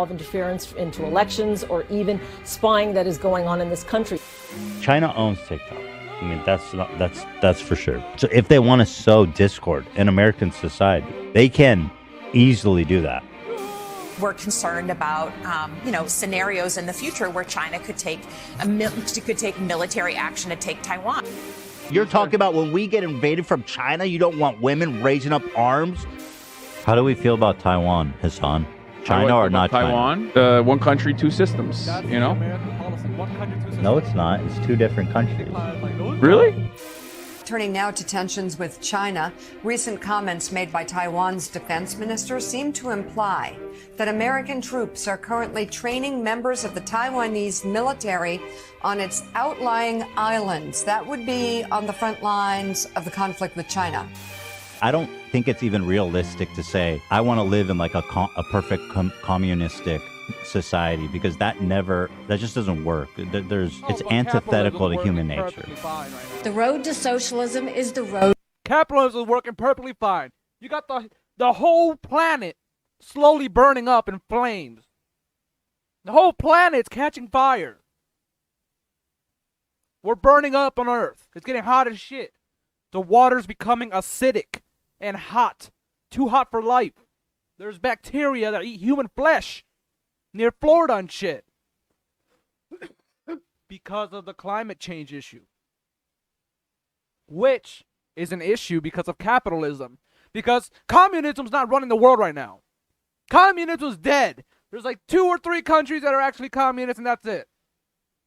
involve interference into elections or even spying that is going on in this country. China owns TikTok. I mean, that's for sure. So if they want to sow discord in American society, they can easily do that. We're concerned about, scenarios in the future where China could take military action to take Taiwan. You're talking about when we get invaded from China, you don't want women raising up arms? How do we feel about Taiwan, Hassan? China or not Taiwan? One country, two systems, you know? No, it's not. It's two different countries. Really? Turning now to tensions with China, recent comments made by Taiwan's defense minister seem to imply that American troops are currently training members of the Taiwanese military on its outlying islands. That would be on the front lines of the conflict with China. I don't think it's even realistic to say, I want to live in like a perfect communistic society, because that just doesn't work. It's antithetical to human nature. The road to socialism is the road. Capitalism is working perfectly fine. You got the whole planet slowly burning up in flames. The whole planet's catching fire. We're burning up on Earth. It's getting hot as shit. The water's becoming acidic and hot. Too hot for life. There's bacteria that eat human flesh near Florida and shit. Because of the climate change issue. Which is an issue because of capitalism. Because communism's not running the world right now. Communism's dead. There's like 2 or 3 countries that are actually communist, and that's it.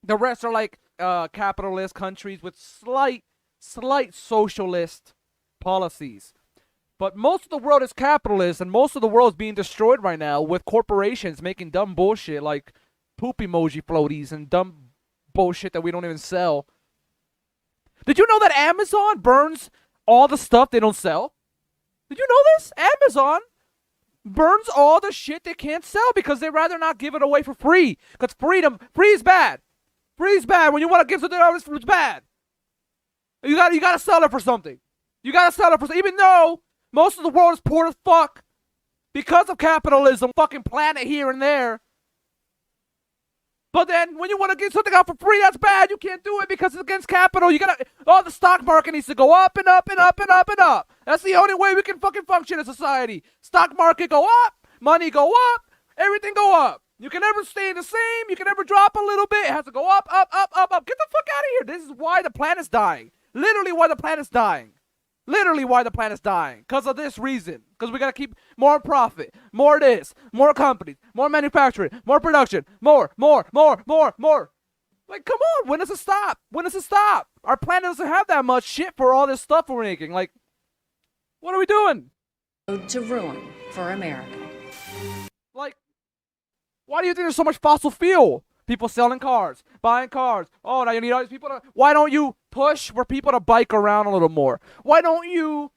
The rest are like capitalist countries with slight socialist policies. But most of the world is capitalist, and most of the world is being destroyed right now with corporations making dumb bullshit like poop emoji floaties and dumb bullshit that we don't even sell. Did you know that Amazon burns all the stuff they don't sell? Did you know this? Amazon burns all the shit they can't sell because they'd rather not give it away for free. Because free is bad. Free is bad. When you want to give something out, it's bad. You gotta sell it for something. You gotta sell it for something. Even though most of the world is poor as fuck because of capitalism, fucking planet here and there. But then when you want to give something out for free, that's bad. You can't do it because it's against capital. The stock market needs to go up and up and up and up and up. That's the only way we can fucking function in society. Stock market go up, money go up, everything go up. You can never stay the same. You can never drop a little bit. It has to go up, up, up, up, up. Get the fuck out of here. This is why the planet's dying. Literally why the planet's dying. Literally why the planet's dying. Because of this reason. Because we got to keep more profit. More this. More companies. More manufacturing. More production. More. Like, come on. When does it stop? When does it stop? Our planet doesn't have that much shit for all this stuff we're making. Like, what are we doing? Road to ruin for America. Like, why do you think there's so much fossil fuel? People selling cars, buying cars. Oh, now you need all these people to... Why don't you push for people to bike around a little more? Why don't you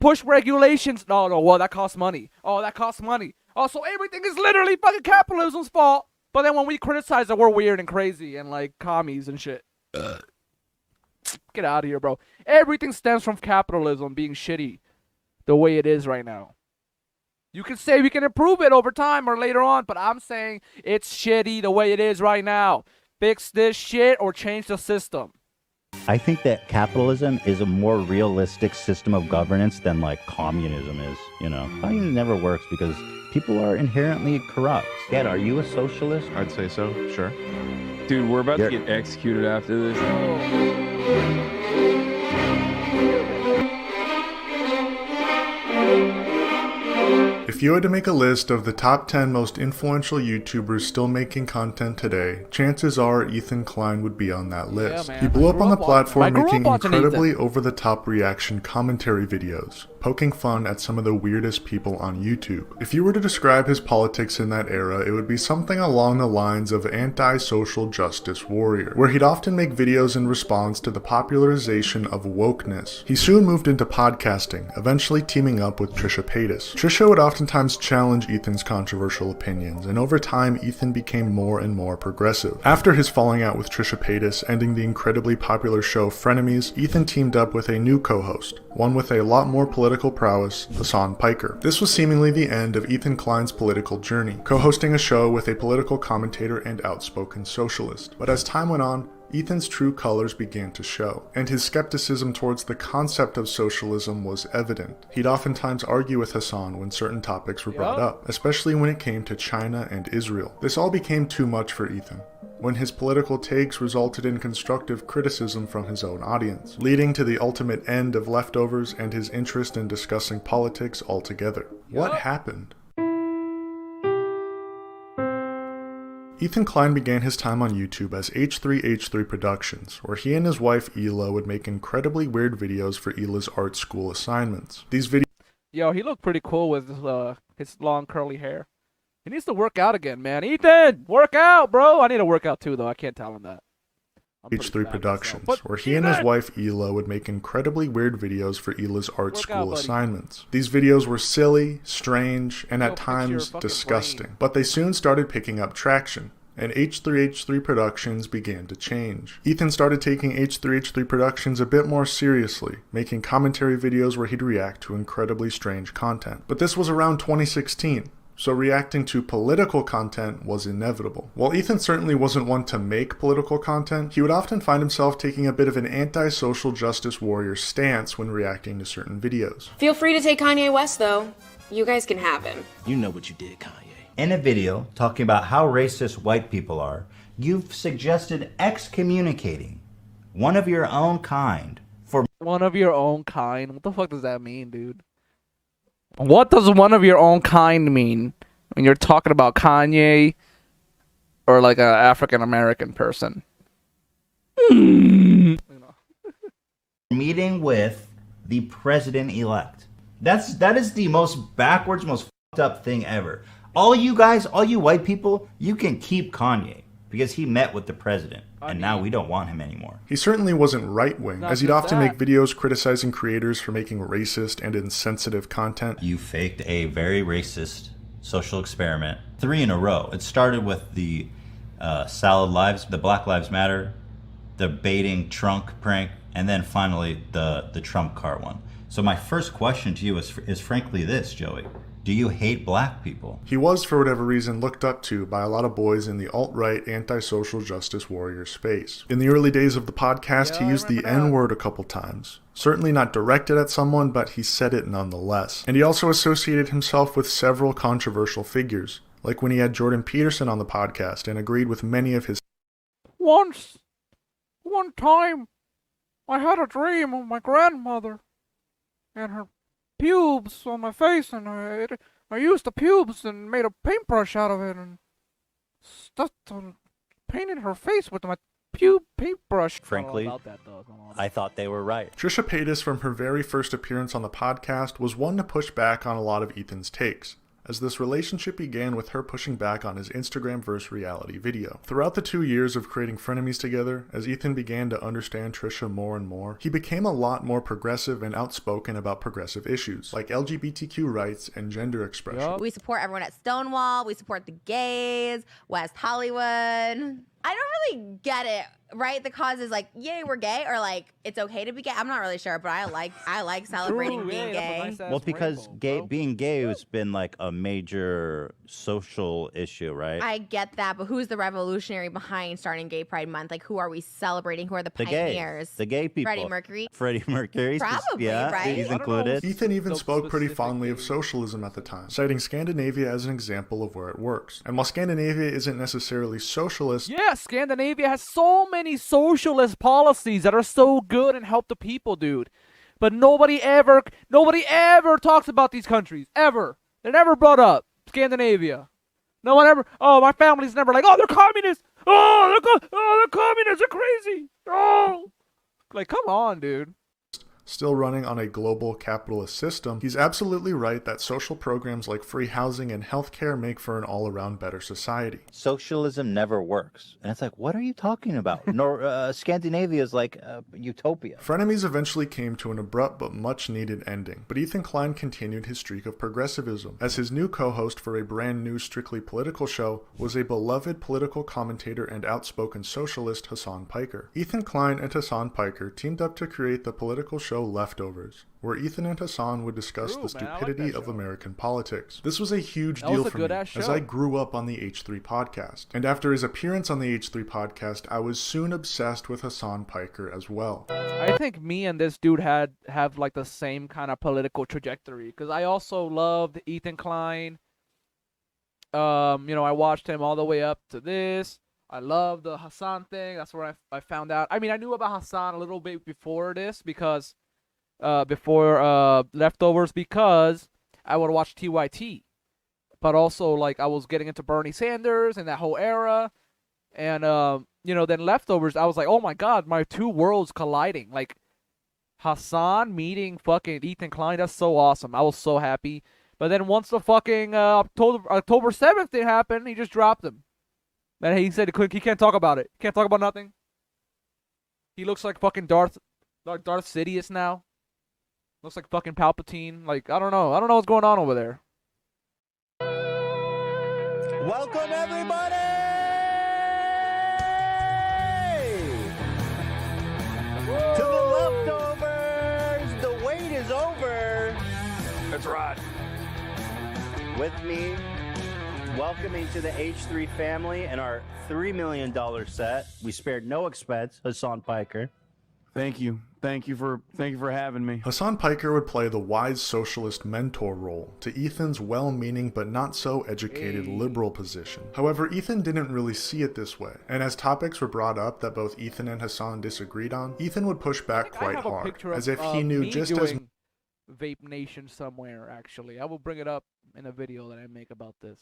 push regulations? No, well, that costs money. Oh, that costs money. Oh, so everything is literally fucking capitalism's fault. But then when we criticize it, we're weird and crazy and like commies and shit. Get out of here, bro. Everything stems from capitalism being shitty the way it is right now. You can say we can improve it over time or later on, but I'm saying it's shitty the way it is right now. Fix this shit or change the system. I think that capitalism is a more realistic system of governance than like communism is, you know. Communism never works because people are inherently corrupt. Dad, are you a socialist? I'd say so, sure. Dude, we're about to get executed after this. If you had to make a list of the top 10 most influential YouTubers still making content today, chances are Ethan Klein would be on that list. Yeah, he blew up on the platform making incredibly Ethan. over-the-top reaction commentary videos, poking fun at some of the weirdest people on YouTube. If you were to describe his politics in that era, it would be something along the lines of anti-social justice warrior, where he'd often make videos in response to the popularization of wokeness. He soon moved into podcasting, eventually teaming up with Trisha Paytas. Trisha would oftentimes challenge Ethan's controversial opinions, and over time Ethan became more and more progressive. After his falling out with Trisha Paytas ending the incredibly popular show Frenemies, Ethan teamed up with a new co-host, one with a lot more political political prowess, Hassan Piker. This was seemingly the end of Ethan Klein's political journey, co-hosting a show with a political commentator and outspoken socialist. But as time went on, Ethan's true colors began to show, and his skepticism towards the concept of socialism was evident. He'd oftentimes argue with Hassan when certain topics were brought up, especially when it came to China and Israel. This all became too much for Ethan, when his political takes resulted in constructive criticism from his own audience, leading to the ultimate end of Leftovers and his interest in discussing politics altogether. What happened? Ethan Klein began his time on YouTube as H3H3 Productions, where he and his wife Hila would make incredibly weird videos for Hila's art school assignments. These videos... Yo, he looked pretty cool with his long curly hair. He needs to work out again, man. Ethan, work out, bro. I need to work out too, though. I can't tell him that. H3 Productions, where he and his wife Hila would make incredibly weird videos for Hila's art school assignments. These videos were silly, strange, and at times disgusting, but they soon started picking up traction, and H3H3 Productions began to change. Ethan started taking H3H3 Productions a bit more seriously, making commentary videos where he'd react to incredibly strange content. But this was around 2016. So reacting to political content was inevitable. While Ethan certainly wasn't one to make political content, he would often find himself taking a bit of an anti-social justice warrior stance when reacting to certain videos. Feel free to take Kanye West, though. You guys can have him. You know what you did, Kanye. In a video talking about how racist white people are, you've suggested excommunicating one of your own kind for... One of your own kind? What the fuck does that mean, dude? What does one of your own kind mean when you're talking about Kanye or like an African American person? Meeting with the president-elect. That is the most backwards, most fucked up thing ever. All you guys, all you white people, you can keep Kanye because he met with the president, and now we don't want him anymore. He certainly wasn't right-wing, as he'd often make videos criticizing creators for making racist and insensitive content. You faked a very racist social experiment 3 in a row. It started with the the Black Lives Matter, the baiting trunk prank, and then finally the Trump car one. So my first question to you is frankly this, Joey. Do you hate black people? He was, for whatever reason, looked up to by a lot of boys in the alt-right anti-social justice warrior space. In the early days of the podcast, he used the N-word a couple times. Certainly not directed at someone, but he said it nonetheless. And he also associated himself with several controversial figures, like when he had Jordan Peterson on the podcast and agreed with many of his... One time, I had a dream of my grandmother and her pubes on my face, and I used the pubes and made a paintbrush out of it and painted her face with my paintbrush. Frankly, I thought they were right. Trisha Paytas, from her very first appearance on the podcast, was one to push back on a lot of Ethan's takes, as this relationship began with her pushing back on his Instagram vs. reality video. Throughout the 2 years of creating frenemies together, as Ethan began to understand Trisha more and more, he became a lot more progressive and outspoken about progressive issues, like LGBTQ rights and gender expression. We support everyone at Stonewall, we support the gays, West Hollywood. I don't really get it, right? The cause is like, yay, we're gay, or like, it's okay to be gay. I'm not really sure, but I like celebrating being gay. Well, because being gay has been like a major social issue, right? I get that, but who's the revolutionary behind starting Gay Pride Month? Like, who are we celebrating? Who are the pioneers? The gay people. Freddie Mercury. Probably, right? He's included. Ethan even spoke pretty fondly of socialism at the time, citing Scandinavia as an example of where it works. And while Scandinavia isn't necessarily socialist... Yeah, Scandinavia has so many socialist policies that are so good and help the people, dude. But nobody ever talks about these countries, ever. They're never brought up. Scandinavia. No one ever, my family's never like, they're communists. They're communists. They're crazy. Like, come on, dude. Still running on a global capitalist system, he's absolutely right that social programs like free housing and healthcare make for an all-around better society. Socialism never works. And it's like, what are you talking about? Scandinavia is like utopia. Frenemies eventually came to an abrupt but much-needed ending, but Ethan Klein continued his streak of progressivism, as his new co-host for a brand new strictly political show was a beloved political commentator and outspoken socialist Hassan Piker. Ethan Klein and Hassan Piker teamed up to create the political show show Leftovers, where Ethan and Hassan would discuss the stupidity of American politics. This was a huge deal for me, as I grew up on the H3 podcast. And after his appearance on the H3 podcast, I was soon obsessed with Hassan Piker as well. I think me and this dude have like the same kind of political trajectory, because I also loved Ethan Klein. You know, I watched him all the way up to this. I love the Hassan thing. That's where I found out. I mean, I knew about Hassan a little bit before this, because before Leftovers, because I would watch TYT. But also, like, I was getting into Bernie Sanders and that whole era. And, you know, then Leftovers, I was like, oh my God, my two worlds colliding. Like, Hassan meeting fucking Ethan Klein, that's so awesome. I was so happy. But then once the fucking October 7th thing happened, he just dropped him. And he said he can't talk about it. He can't talk about nothing. He looks like fucking Darth Sidious now. Looks like fucking Palpatine. Like, I don't know. I don't know what's going on over there. Welcome, everybody! To the Leftovers! The wait is over! That's right. With me, welcoming to the H3 family and our $3 million set. We spared no expense, Hassan Piker. Thank you. Thank you for having me. Hassan Piker would play the wise socialist mentor role to Ethan's well-meaning but not so educated liberal position. However, Ethan didn't really see it this way, and as topics were brought up that both Ethan and Hassan disagreed on, Ethan would push back quite hard, as if he knew just as Vape Nation somewhere. Actually, I will bring it up in a video that I make about this.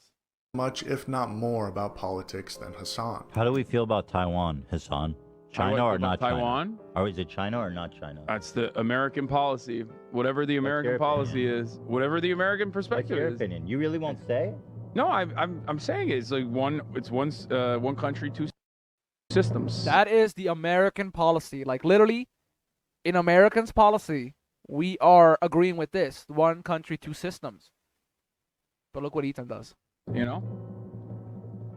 Much, if not more, about politics than Hassan. How do we feel about Taiwan, Hassan? China or not Taiwan? China? Or is it China or not China? That's the American policy. Whatever the American policy is, whatever the American perspective is. What's your opinion? You really won't say? No, I'm saying it. It's like one country, two systems. That is the American policy. Like, literally, in Americans' policy, we are agreeing with this: one country, two systems. But look what Ethan does. You know?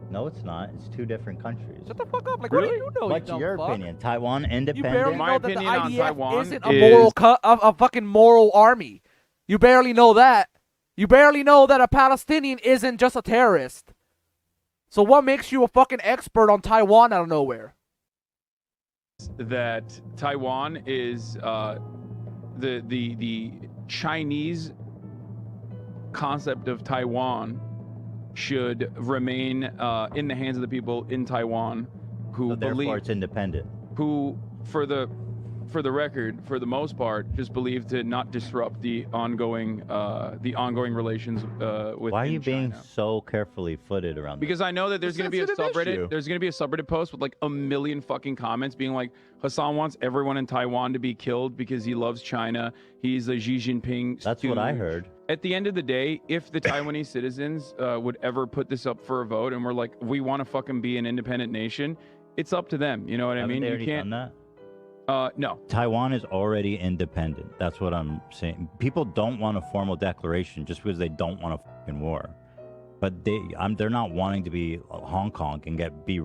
No, it's not. It's two different countries. Shut the fuck up. Like, really? What do you know? What's your opinion? Taiwan independent? You barely My know that the opinion on IDF Taiwan isn't a fucking moral army. You barely know that. You barely know that a Palestinian isn't just a terrorist. So what makes you a fucking expert on Taiwan out of nowhere? That Taiwan is the Chinese concept of Taiwan should remain in the hands of the people in Taiwan who therefore it's independent. Who, for the record, for the most part, just believe to not disrupt the ongoing relations with. Why are you China. being so carefully footed around Because I know that there's going to be a subreddit. Issue. There's going to be a subreddit post with like 1 million fucking comments being like, Hassan wants everyone in Taiwan to be killed because he loves China. He's a Xi Jinping. That's what I heard. At the end of the day, if the Taiwanese citizens would ever put this up for a vote and we're like, we want to fucking be an independent nation, it's up to them. You know what I mean? They You already can't. done that? No. Taiwan is already independent. That's what I'm saying. People don't want a formal declaration just because they don't want a fucking war. But they're not wanting to be Hong Kong and be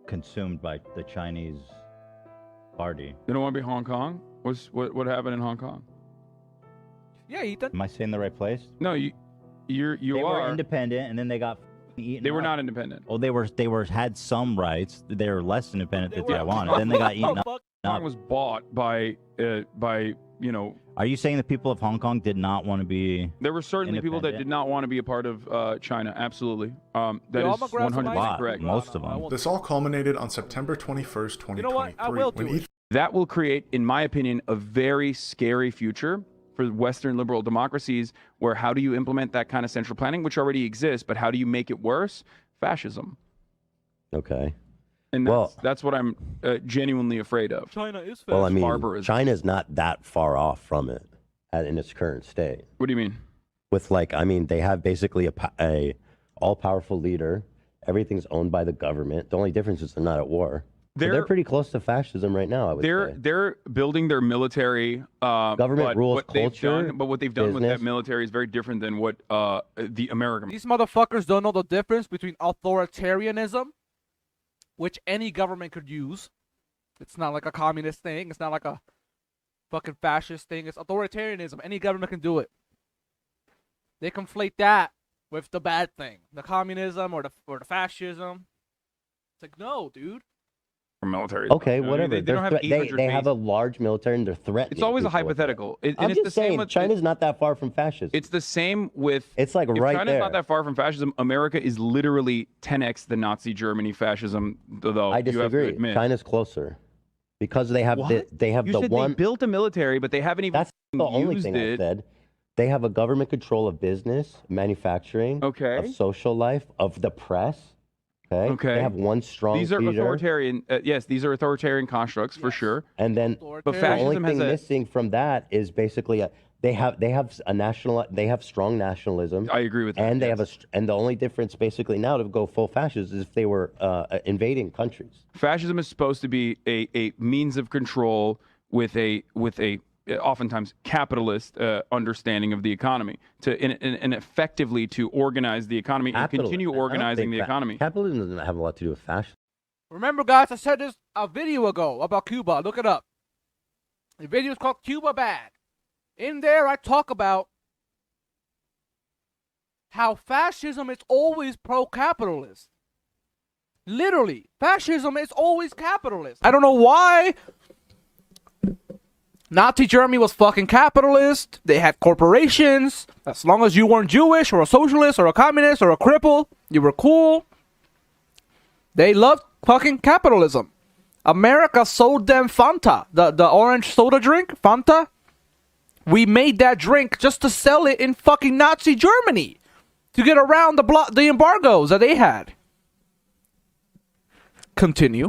consumed by the Chinese party. They don't want to be Hong Kong? What happened in Hong Kong? Yeah, Ethan. Am I saying the right place? No, you They are were independent, and then they got eaten. They were up. not independent. Oh, they had some rights. They were less independent than Taiwan, and then they got eaten up. Hong Kong was bought by you know. Are you saying the people of Hong Kong did not want to be? There were certainly people that did not want to be a part of China. Absolutely. That is 100% correct. Most of them. This all culminated on September 21st, 2023. That will create, in my opinion, a very scary future for Western liberal democracies, where how do you implement that kind of central planning, which already exists, but how do you make it worse? Fascism. Okay. And that's what I'm genuinely afraid of. China is Well, I mean, barbarism. China's not that far off from it in its current state. What do you mean? With they have basically a all-powerful leader. Everything's owned by the government. The only difference is they're not at war. They're pretty close to fascism right now, I would say. They're building their military government rules culture. But what they've done with that military is very different than what the American. These motherfuckers don't know the difference between authoritarianism, which any government could use. It's not like a communist thing. It's not like a fucking fascist thing. It's authoritarianism. Any government can do it. They conflate that with the bad thing, the communism or the fascism. It's like, no, dude. Or military. Okay, whatever. They don't have 800 they have a bases. large military and they're threatening. It's always a people with that. hypothetical. I'm it's just the same saying, with, China's not that far from fascism. It's the same with. It's like if right China's there. not that far from fascism. America is literally 10x the Nazi Germany fascism. Though I you have to disagree. admit. China's closer because they have they have You the said one. they built a military, but they haven't even That's the only used thing it. I said. They have a government control of business, manufacturing, of social life, of the press. Okay. They have one strong These are leader. authoritarian. Yes, these are authoritarian constructs for sure. And then But the only fascism thing has a. missing from that is basically they have strong nationalism. I agree with that. And they have and the only difference basically now to go full fascist is if they were invading countries. Fascism is supposed to be a means of control with a oftentimes capitalist understanding of the economy and effectively to organize the economy and continue organizing the economy. Capitalism doesn't have a lot to do with fascism. Remember, guys, I said this a video ago about Cuba. Look it up. The video is called Cuba Bad. In there, I talk about how fascism is always pro-capitalist. Literally, fascism is always capitalist. I don't know why. Nazi Germany was fucking capitalist. They had corporations. As long as you weren't Jewish or a socialist or a communist or a cripple, you were cool. They loved fucking capitalism. America sold them Fanta, the orange soda drink, Fanta. We made that drink just to sell it in fucking Nazi Germany to get around the embargoes that they had. Continue.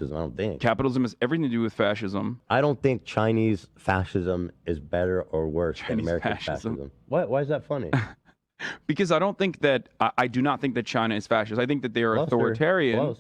I don't think capitalism has everything to do with fascism. I don't think Chinese fascism is better or worse than American fascism. Why is that funny? Because I don't think that I do not think that China is fascist. I think that they are authoritarian. Close.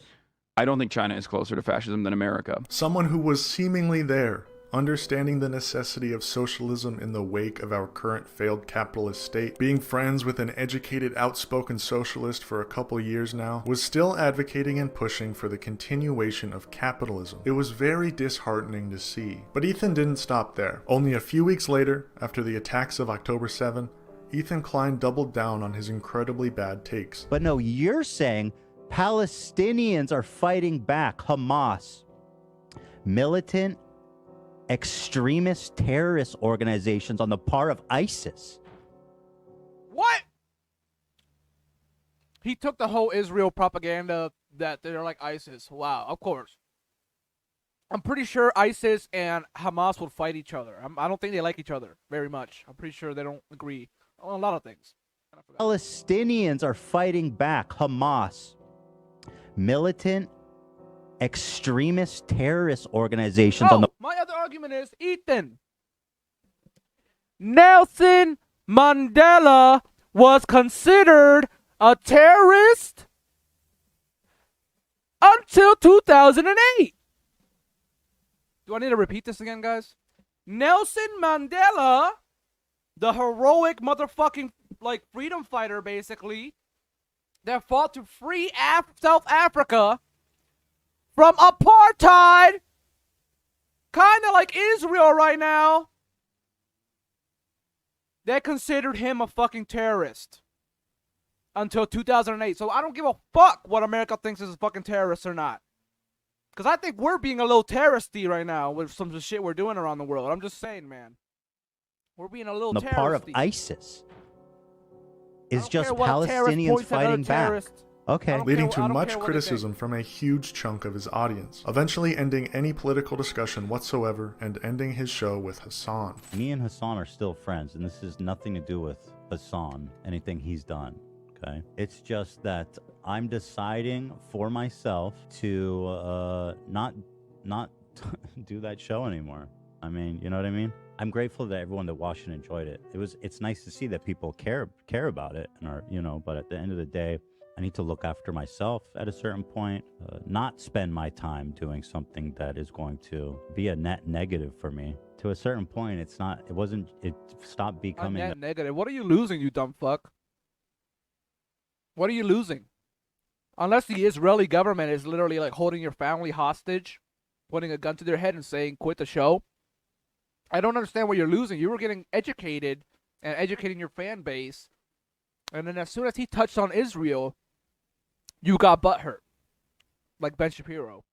I don't think China is closer to fascism than America. Someone who was seemingly there, understanding the necessity of socialism in the wake of our current failed capitalist state, being friends with an educated, outspoken socialist for a couple years now, was still advocating and pushing for the continuation of capitalism. It was very disheartening to see. But Ethan didn't stop there. Only a few weeks later, after the attacks of October 7, Ethan Klein doubled down on his incredibly bad takes. But no, you're saying Palestinians are fighting back. Hamas. Militant extremist terrorist organizations on the part of ISIS. What? He took the whole Israel propaganda that they're like ISIS. Wow, of course. I'm pretty sure ISIS and Hamas will fight each other. I don't think they like each other very much. I'm pretty sure they don't agree on a lot of things. Palestinians are fighting back. Hamas. Militant extremist terrorist organizations on the... My other argument is, Ethan, Nelson Mandela was considered a terrorist until 2008. Do I need to repeat this again, guys? Nelson Mandela, the heroic motherfucking freedom fighter, basically, that fought to free South Africa from apartheid, kind of like Israel right now. They considered him a fucking terrorist until 2008. So I don't give a fuck what America thinks is a fucking terrorist or not. Because I think we're being a little terroristy right now with some of the shit we're doing around the world. I'm just saying, man. We're being a little terroristy. The part of ISIS is just Palestinians fighting back. Okay. Leading to much criticism from a huge chunk of his audience, eventually ending any political discussion whatsoever and ending his show with Hassan. Me and Hassan are still friends, and this has nothing to do with Hassan, anything he's done. Okay. It's just that I'm deciding for myself to not do that show anymore. I mean, you know what I mean? I'm grateful that everyone that watched and enjoyed it. It's nice to see that people care about it and are, but at the end of the day, I need to look after myself at a certain point, not spend my time doing something that is going to be a net negative for me. To a certain point, it stopped becoming a net negative. What are you losing, you dumb fuck? What are you losing? Unless the Israeli government is literally holding your family hostage, putting a gun to their head and saying, quit the show. I don't understand what you're losing. You were getting educated and educating your fan base, and then as soon as he touched on Israel, you got butthurt, like Ben Shapiro.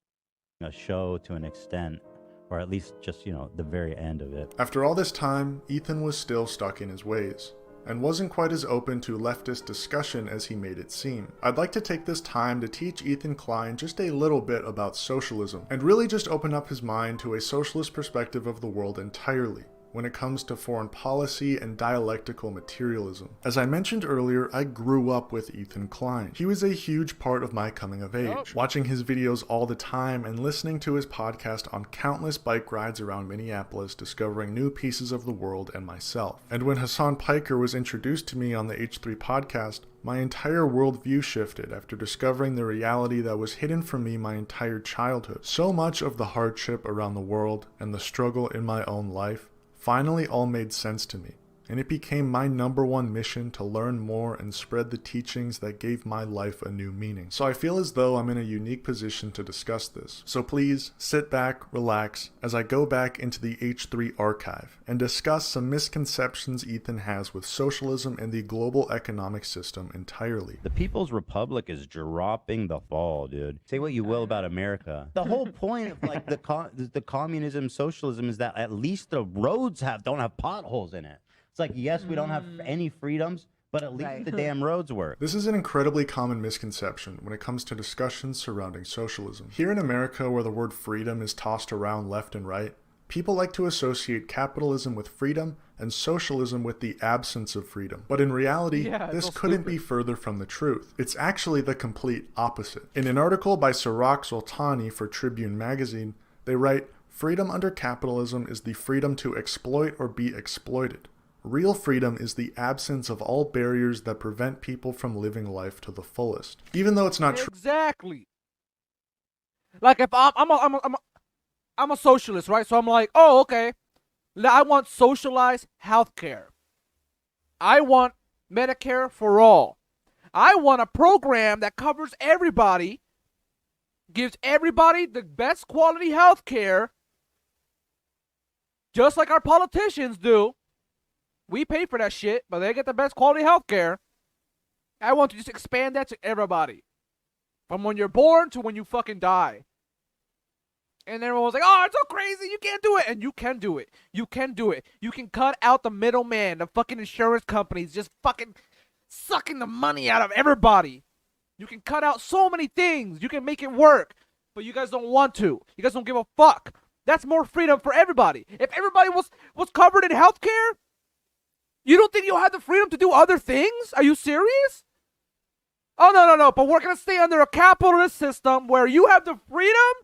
A show to an extent, or at least just, the very end of it. After all this time, Ethan was still stuck in his ways, and wasn't quite as open to leftist discussion as he made it seem. I'd like to take this time to teach Ethan Klein just a little bit about socialism, and really just open up his mind to a socialist perspective of the world entirely, when it comes to foreign policy and dialectical materialism. As I mentioned earlier, I grew up with Ethan Klein. He was a huge part of my coming of age, watching his videos all the time and listening to his podcast on countless bike rides around Minneapolis, discovering new pieces of the world and myself. And when Hassan Piker was introduced to me on the H3 podcast, my entire worldview shifted after discovering the reality that was hidden from me my entire childhood. So much of the hardship around the world and the struggle in my own life finally all made sense to me, and it became my #1 mission to learn more and spread the teachings that gave my life a new meaning. So I feel as though I'm in a unique position to discuss this. So please sit back, relax, as I go back into the H3 archive and discuss some misconceptions Ethan has with socialism and the global economic system entirely. The People's Republic is dropping the ball, dude. Say what you will about America. The whole point of like the communism, socialism is that at least the roads don't have potholes in it. It's like, yes, we don't have any freedoms, but at least the damn roads work. This is an incredibly common misconception when it comes to discussions surrounding socialism. Here in America, where the word freedom is tossed around left and right, people like to associate capitalism with freedom and socialism with the absence of freedom. But in reality, this couldn't be further from the truth. It's actually the complete opposite. In an article by Sarak Zoltani for Tribune magazine, they write, "Freedom under capitalism is the freedom to exploit or be exploited. Real freedom is the absence of all barriers that prevent people from living life to the fullest." Even though it's not true. Exactly. Like if I'm a socialist, right? So I'm like, oh, okay. I want socialized healthcare. I want Medicare for all. I want a program that covers everybody, gives everybody the best quality healthcare, just like our politicians do. We pay for that shit, but they get the best quality healthcare. I want to just expand that to everybody. From when you're born to when you fucking die. And everyone was like, oh, it's so crazy, you can't do it. And you can do it. You can do it. You can cut out the middleman, the fucking insurance companies just fucking sucking the money out of everybody. You can cut out so many things. You can make it work. But you guys don't want to. You guys don't give a fuck. That's more freedom for everybody. If everybody was covered in healthcare, you don't think you'll have the freedom to do other things? Are you serious? Oh, no. But we're going to stay under a capitalist system where you have the freedom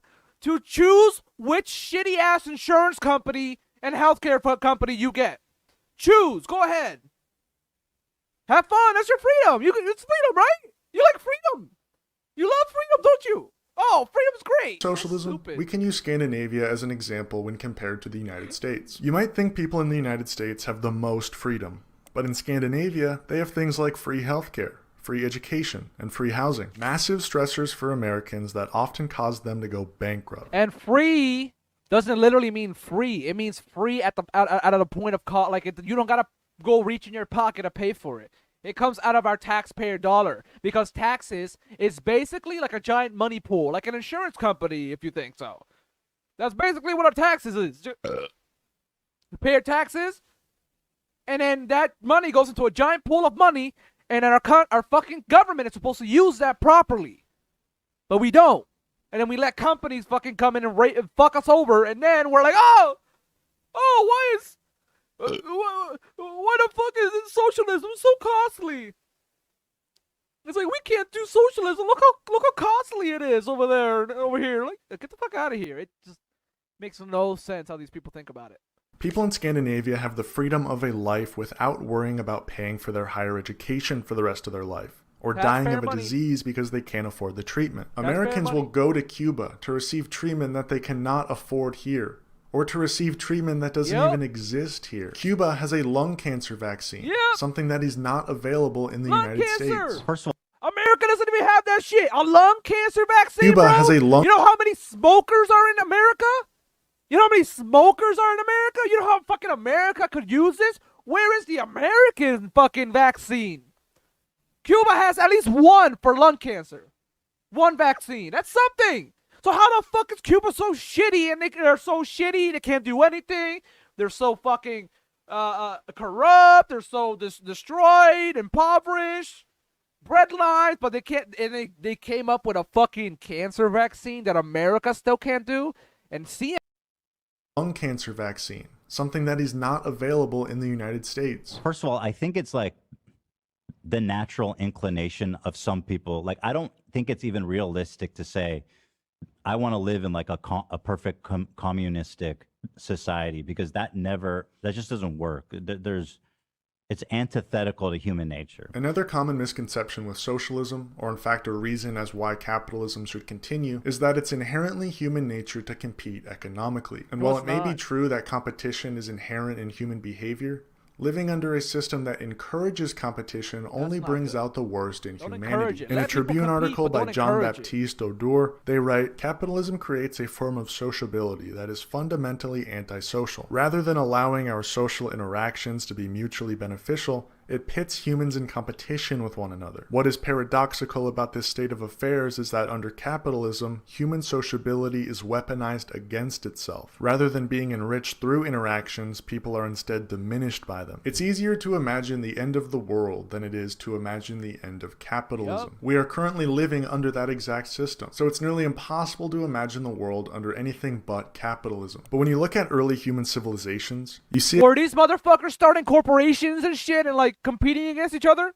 to choose which shitty-ass insurance company and healthcare company you get. Choose. Go ahead. Have fun. That's your freedom. It's freedom, right? You like freedom. You love freedom, don't you? Oh, freedom's great. Socialism, we can use Scandinavia as an example when compared to the United States. You might think people in the United States have the most freedom, but in Scandinavia, they have things like free healthcare, free education, and free housing. Massive stressors for Americans that often cause them to go bankrupt. And free doesn't literally mean free. It means free at the point of cost. Like you don't gotta go reach in your pocket to pay for it. It comes out of our taxpayer dollar because taxes is basically like a giant money pool, like an insurance company, if you think so. That's basically what our taxes is. You pay your taxes, and then that money goes into a giant pool of money, and then our fucking government is supposed to use that properly. But we don't. And then we let companies fucking come in and fuck us over, and then we're like, oh, why the fuck is it socialism so costly? It's like, we can't do socialism. Look how costly it is over here. Like, get the fuck out of here. It just makes no sense how these people think about it. People in Scandinavia have the freedom of a life without worrying about paying for their higher education for the rest of their life, or dying of a disease because they can't afford the treatment. Americans will go to Cuba to receive treatment that they cannot afford here, or to receive treatment that doesn't even exist here. Cuba has a lung cancer vaccine, something that is not available in the United States. America doesn't even have that shit. A lung cancer vaccine, Cuba bro? has a lung... You know how many smokers are in America? You know how many smokers are in America? You know how fucking America could use this? Where is the American fucking vaccine? Cuba has at least one for lung cancer. One vaccine. That's something. So how the fuck is Cuba so shitty, and they're so shitty, they can't do anything. They're so fucking corrupt. They're so destroyed, impoverished, breadlines, but they can't. And they came up with a fucking cancer vaccine that America still can't do. And see, lung cancer vaccine, something that is not available in the United States. First of all, I think it's like the natural inclination of some people. Like, I don't think it's even realistic to say I want to live in like a perfect communistic society, because that just doesn't work. It's antithetical to human nature. Another common misconception with socialism, or in fact a reason as why capitalism should continue, is that it's inherently human nature to compete economically. And while it may be true that competition is inherent in human behavior, living under a system that encourages competition only brings out the worst in humanity. In a Tribune article by Jean-Baptiste Odor, they write, "Capitalism creates a form of sociability that is fundamentally antisocial. Rather than allowing our social interactions to be mutually beneficial, it pits humans in competition with one another. What is paradoxical about this state of affairs is that under capitalism, human sociability is weaponized against itself. Rather than being enriched through interactions, people are instead diminished by them. It's easier to imagine the end of the world than it is to imagine the end of capitalism. We are currently living under that exact system, so it's nearly impossible to imagine the world under anything but capitalism. But when you look at early human civilizations, you see— were these motherfuckers starting corporations and shit and like competing against each other?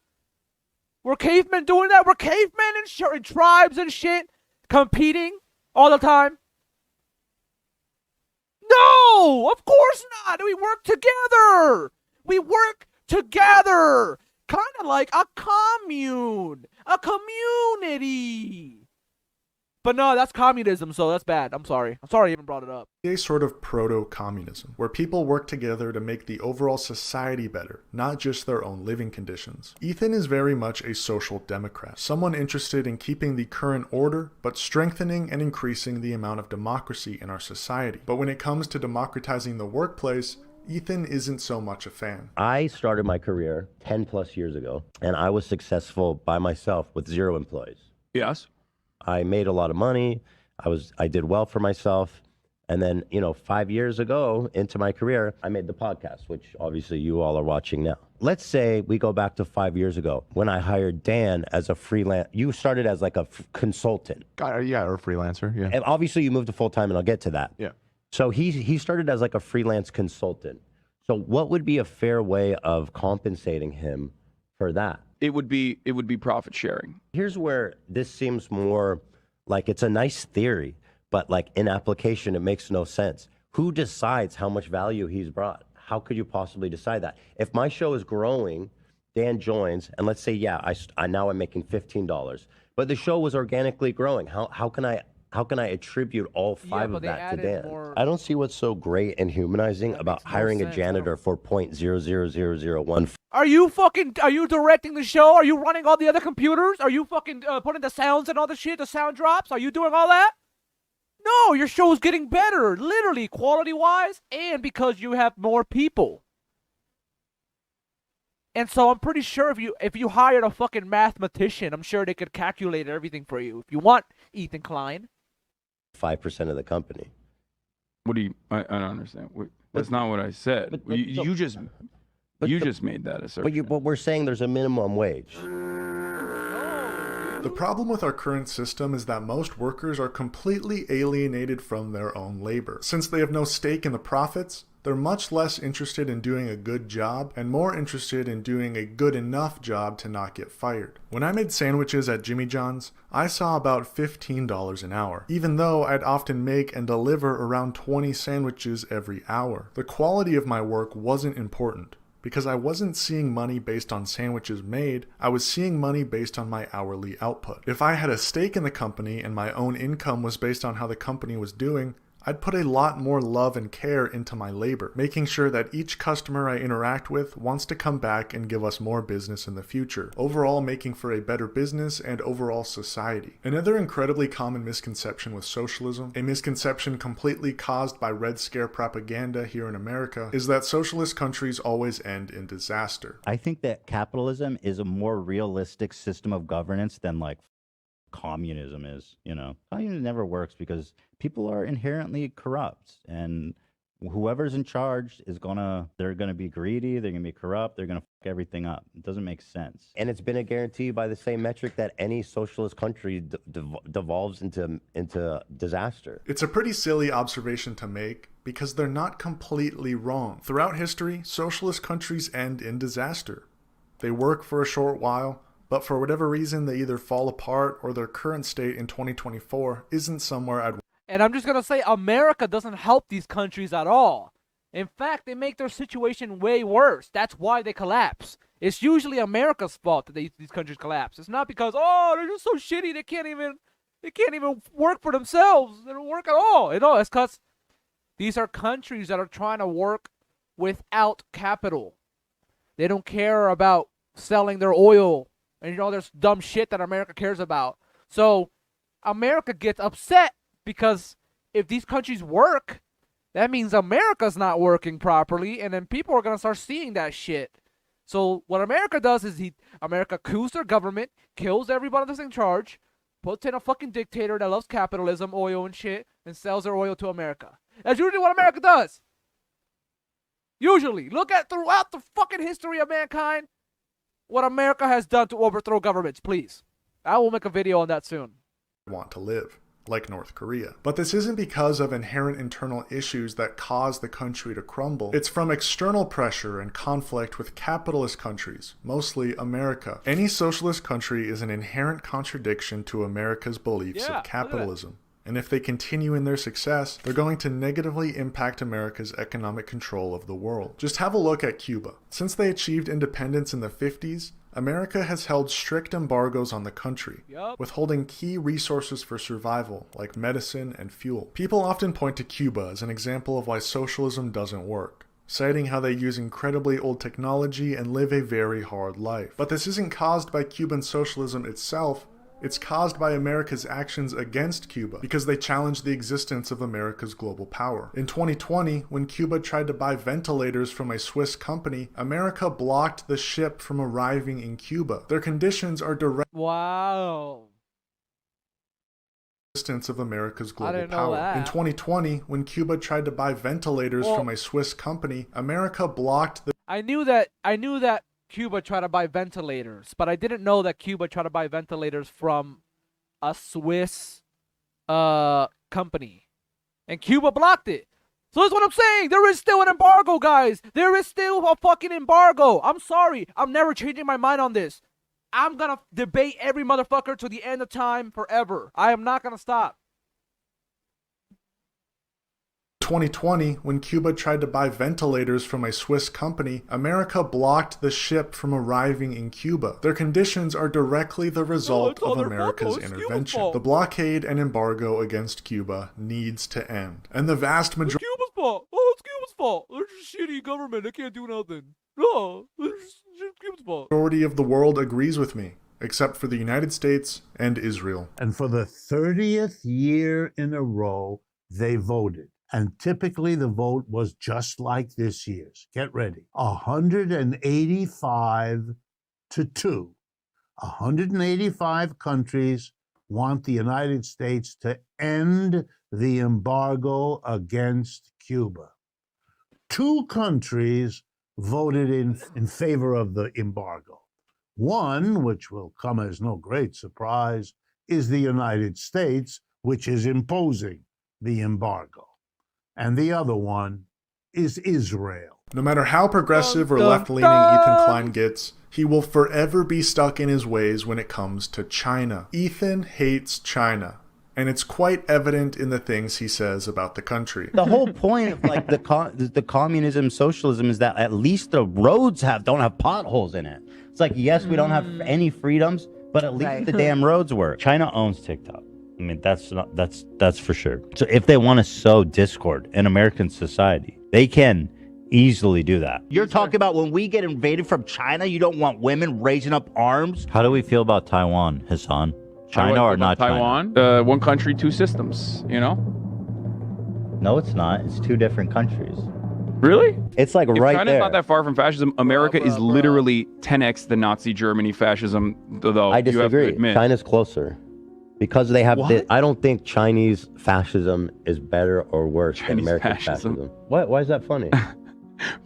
Were cavemen doing that? Were cavemen and tribes and shit competing all the time? No, of course not. We work together. We work together. Kind of like a commune, a community. But no, that's communism, so that's bad. I'm sorry. I'm sorry I even brought it up. A sort of proto-communism, where people work together to make the overall society better, not just their own living conditions. Ethan is very much a social democrat, someone interested in keeping the current order, but strengthening and increasing the amount of democracy in our society. But when it comes to democratizing the workplace, Ethan isn't so much a fan. I started my career 10 plus years ago, and I was successful by myself with 0 employees. Yes. I made a lot of money. I did well for myself. And then, 5 years ago into my career, I made the podcast, which obviously you all are watching now. Let's say we go back to 5 years ago when I hired Dan as a freelance. You started as like a consultant. Yeah, or a freelancer. Yeah. And obviously you moved to full time, and I'll get to that. Yeah. So he started as like a freelance consultant. So what would be a fair way of compensating him for that? It would be profit sharing. Here's where this seems more like it's a nice theory, but like in application, it makes no sense. Who decides how much value he's brought? How could you possibly decide that? If my show is growing, Dan joins, and let's say, yeah, I now I'm making $15, but the show was organically growing. How can I attribute all 5 of that to Dan? I don't see what's so great and humanizing about hiring a janitor for .00001. Are you directing the show? Are you running all the other computers? Are you fucking putting the sounds and all the shit, the sound drops? Are you doing all that? No, your show's getting better, literally, quality-wise, and because you have more people. And so I'm pretty sure if you hired a fucking mathematician, I'm sure they could calculate everything for you. If you want Ethan Klein. 5% of the company. What do you? I don't understand. That's not what I said. You just made that assertion. But we're saying there's a minimum wage. The problem with our current system is that most workers are completely alienated from their own labor. Since they have no stake in the profits, they're much less interested in doing a good job and more interested in doing a good enough job to not get fired. When I made sandwiches at Jimmy John's, I saw about $15 an hour, even though I'd often make and deliver around 20 sandwiches every hour. The quality of my work wasn't important, because I wasn't seeing money based on sandwiches made, I was seeing money based on my hourly output. If I had a stake in the company and my own income was based on how the company was doing, I'd put a lot more love and care into my labor, making sure that each customer I interact with wants to come back and give us more business in the future, overall making for a better business and overall society. Another incredibly common misconception with socialism, a misconception completely caused by Red Scare propaganda here in America, is that socialist countries always end in disaster. I think that capitalism is a more realistic system of governance than like communism is. Communism never works because people are inherently corrupt, and whoever's in charge they're gonna be greedy, they're gonna be corrupt, they're gonna fuck everything up. It doesn't make sense. And it's been a guarantee by the same metric that any socialist country devolves into disaster. It's a pretty silly observation to make because they're not completely wrong. Throughout history, socialist countries end in disaster. They work for a short while, but for whatever reason they either fall apart or their current state in 2024 isn't somewhere I'd. And I'm just going to say America doesn't help these countries at all. In fact, they make their situation way worse. That's why they collapse. It's usually America's fault that these countries collapse. It's not because, they're just so shitty they can't even work for themselves. They don't work at all. It's because these are countries that are trying to work without capital. They don't care about selling their oil and there's dumb shit that America cares about. So America gets upset because if these countries work, that means America's not working properly, and then people are going to start seeing that shit. So what America does is America coups their government, kills everybody that's in charge, puts in a fucking dictator that loves capitalism, oil and shit, and sells their oil to America. That's usually what America does. Usually. Look at throughout the fucking history of mankind what America has done to overthrow governments, please. I will make a video on that soon. Want to live, like North Korea. But this isn't because of inherent internal issues that cause the country to crumble. It's from external pressure and conflict with capitalist countries, mostly America. Any socialist country is an inherent contradiction to America's beliefs of capitalism. And if they continue in their success, they're going to negatively impact America's economic control of the world. Just have a look at Cuba. Since they achieved independence in the 50s, America has held strict embargoes on the country, withholding key resources for survival, like medicine and fuel. People often point to Cuba as an example of why socialism doesn't work, citing how they use incredibly old technology and live a very hard life. But this isn't caused by Cuban socialism itself. It's caused by America's actions against Cuba because they challenged the existence of America's global power. In 2020, when Cuba tried to buy ventilators from a Swiss company, America blocked the ship from arriving in Cuba. Their conditions are direct. Wow. Of America's global power. In 2020, when Cuba tried to buy ventilators from a Swiss company, America blocked the. I knew that Cuba tried to buy ventilators, but I didn't know that Cuba tried to buy ventilators from a Swiss company. And Cuba blocked it. So that's what I'm saying. There is still an embargo, guys. There is still a fucking embargo. I'm sorry. I'm never changing my mind on this. I'm going to debate every motherfucker to the end of time forever. I am not going to stop. 2020, when Cuba tried to buy ventilators from a Swiss company, America blocked the ship from arriving in Cuba. Their conditions are directly the result of America's intervention. The blockade and embargo against Cuba needs to end. And the vast majority. It's Cuba's fault. It's Cuba's fault. They're just shitty government. They can't do nothing. No, it's Cuba's fault. Majority of the world agrees with me, except for the United States and Israel. And for the 30th year in a row, they voted. And typically the vote was just like this year's. Get ready. 185 to 2. 185 countries want the United States to end the embargo against Cuba. 2 countries voted in favor of the embargo. One, which will come as no great surprise, is the United States, which is imposing the embargo. And the other one is Israel. No matter how progressive or left-leaning Ethan Klein gets, he will forever be stuck in his ways when it comes to China. Ethan hates China, and it's quite evident in the things he says about the country. The whole point of like the communism, socialism is that at least the roads don't have potholes in it. It's like, yes, we don't have any freedoms, but at least the damn roads work. China owns TikTok. I mean, that's for sure. So if they want to sow discord in American society, they can easily do that. You're talking about when we get invaded from China, you don't want women raising up arms? How do we feel about Taiwan, Hassan? China or not Taiwan? One country, two systems, you know? No, it's not. It's two different countries. Really? It's like if right China's there. not that far from fascism. America is literally 10x the Nazi Germany fascism, though. I You have to disagree. admit. China's closer. Because they have, What? I don't think Chinese fascism is better or worse than Chinese American fascism. fascism. What? Why is that funny?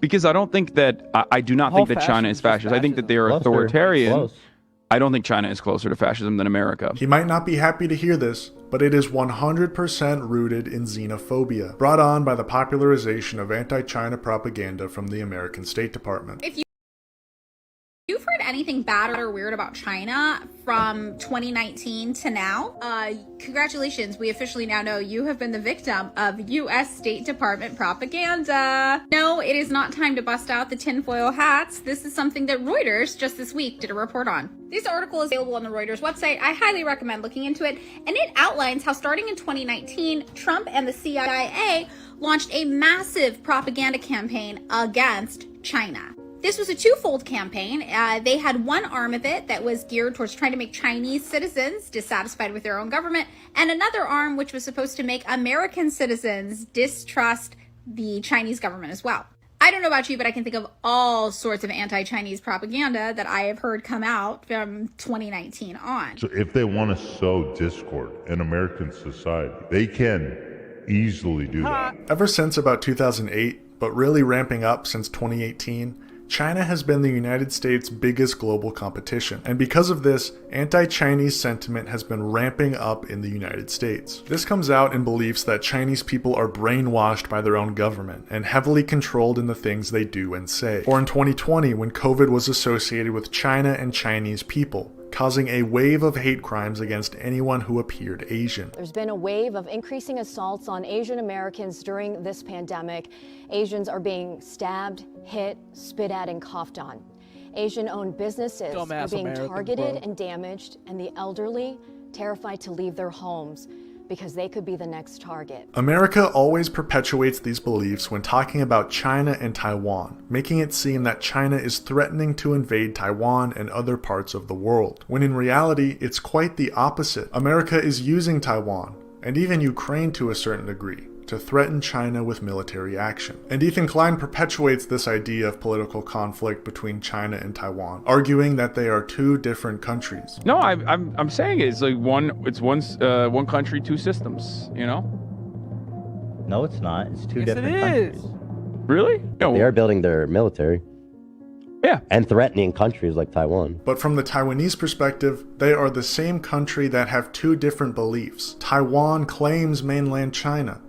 Because I don't think that, I do not think that China is fascist. I think that they are Closer. authoritarian. Close. I don't think China is closer to fascism than America. He might not be happy to hear this, but it is 100% rooted in xenophobia, brought on by the popularization of anti-China propaganda from the American State Department. If you've heard anything bad or weird about China from 2019 to now, congratulations, we officially now know you have been the victim of U.S. State Department propaganda. No, it is not time to bust out the tinfoil hats. This is something that Reuters just this week did a report on. This article is available on the Reuters website. I highly recommend looking into it, and it outlines how starting in 2019, Trump and the CIA launched a massive propaganda campaign against China. This was a twofold campaign. They had one arm of it that was geared towards trying to make Chinese citizens dissatisfied with their own government, and another arm which was supposed to make American citizens distrust the Chinese government as well. I don't know about you, but I can think of all sorts of anti-Chinese propaganda that I have heard come out from 2019 on. So if they want to sow discord in American society, they can easily do that. Ever since about 2008, but really ramping up since 2018, China has been the United States' biggest global competition, and because of this, anti-Chinese sentiment has been ramping up in the United States. This comes out in beliefs that Chinese people are brainwashed by their own government and heavily controlled in the things they do and say. Or in 2020, when COVID was associated with China and Chinese people, causing a wave of hate crimes against anyone who appeared Asian. There's been a wave of increasing assaults on Asian Americans during this pandemic. Asians are being stabbed, hit, spit at, and coughed on. Asian-owned businesses are being targeted and damaged, and the elderly terrified to leave their homes because they could be the next target. America always perpetuates these beliefs when talking about China and Taiwan, making it seem that China is threatening to invade Taiwan and other parts of the world, when in reality, it's quite the opposite. America is using Taiwan, and even Ukraine to a certain degree, to threaten China with military action. And Ethan Klein perpetuates this idea of political conflict between China and Taiwan, arguing that they are two different countries. No, I'm saying it's like one country, two systems, you know? No, it's not. It's two Yes, different it countries. is. Really? No. They are building their military. Yeah. And threatening countries like Taiwan. But from the Taiwanese perspective, they are the same country that have two different beliefs. Taiwan claims mainland China,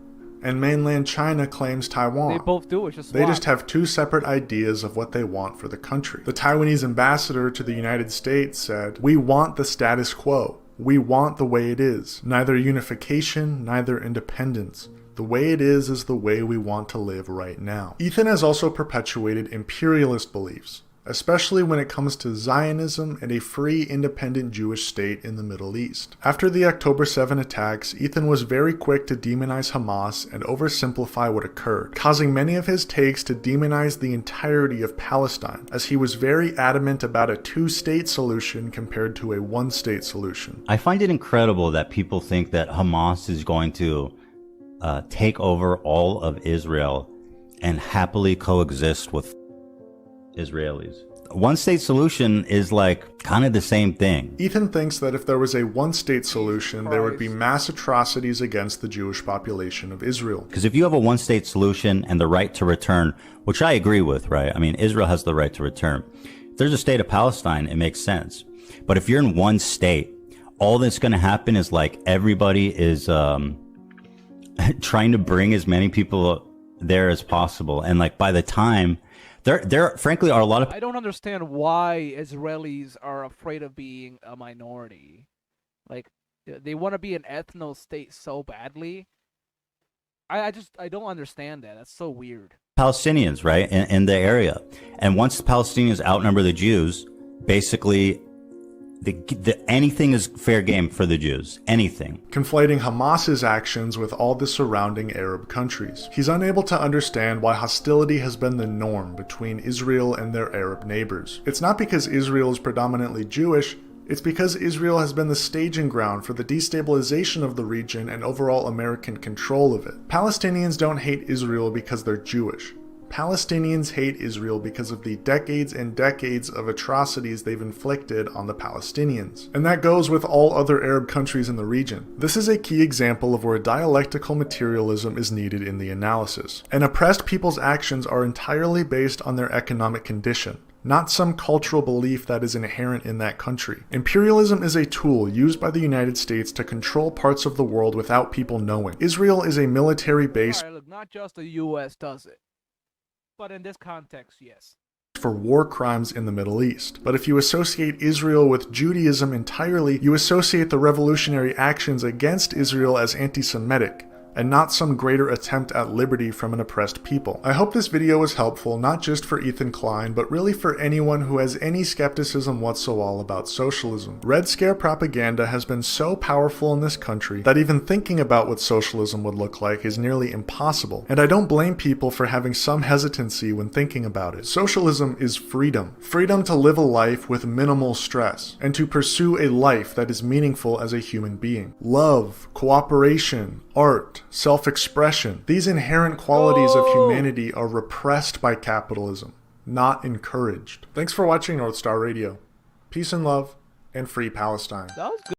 and mainland China claims Taiwan. They both do. It's just They just have two separate ideas of what they want for the country. The Taiwanese ambassador to the United States said, "We want the status quo. We want the way it is. Neither unification, neither independence. The way it is the way we want to live right now." Ethan has also perpetuated imperialist beliefs, especially when it comes to Zionism and a free, independent Jewish state in the Middle East. After the October 7 attacks, Ethan was very quick to demonize Hamas and oversimplify what occurred, causing many of his takes to demonize the entirety of Palestine, as he was very adamant about a two-state solution compared to a one-state solution. I find it incredible that people think that Hamas is going to take over all of Israel and happily coexist with Israelis. One-state solution is like kind of the same thing. Ethan thinks that if there was a one-state solution, there would be mass atrocities against the Jewish population of Israel. Because if you have a one-state solution and the right to return, which I agree with, right? I mean, Israel has the right to return. If there's a state of Palestine, it makes sense. But if you're in one state, all that's going to happen is like everybody is trying to bring as many people there as possible. And like by the time there frankly are a lot of... I don't understand why Israelis are afraid of being a minority. Like, they want to be an ethno state so badly. I don't understand that. That's so weird. Palestinians, right, in the area. And once the Palestinians outnumber the Jews, basically anything is fair game for the Jews. Anything. Conflating Hamas's actions with all the surrounding Arab countries. He's unable to understand why hostility has been the norm between Israel and their Arab neighbors. It's not because Israel is predominantly Jewish, it's because Israel has been the staging ground for the destabilization of the region and overall American control of it. Palestinians don't hate Israel because they're Jewish. Palestinians hate Israel because of the decades and decades of atrocities they've inflicted on the Palestinians. And that goes with all other Arab countries in the region. This is a key example of where dialectical materialism is needed in the analysis. An oppressed people's actions are entirely based on their economic condition, not some cultural belief that is inherent in that country. Imperialism is a tool used by the United States to control parts of the world without people knowing. Israel is a military base. Look, not just the U.S. does it, but in this context, yes. For war crimes in the Middle East. But if you associate Israel with Judaism entirely, you associate the revolutionary actions against Israel as anti-Semitic, and not some greater attempt at liberty from an oppressed people. I hope this video was helpful, not just for Ethan Klein, but really for anyone who has any skepticism whatsoever about socialism. Red Scare propaganda has been so powerful in this country that even thinking about what socialism would look like is nearly impossible, and I don't blame people for having some hesitancy when thinking about it. Socialism is freedom. Freedom to live a life with minimal stress, and to pursue a life that is meaningful as a human being. Love, cooperation, art, self-expression. These inherent qualities of humanity are repressed by capitalism, not encouraged. Thanks for watching North Star Radio. Peace and love, and free Palestine. That was good.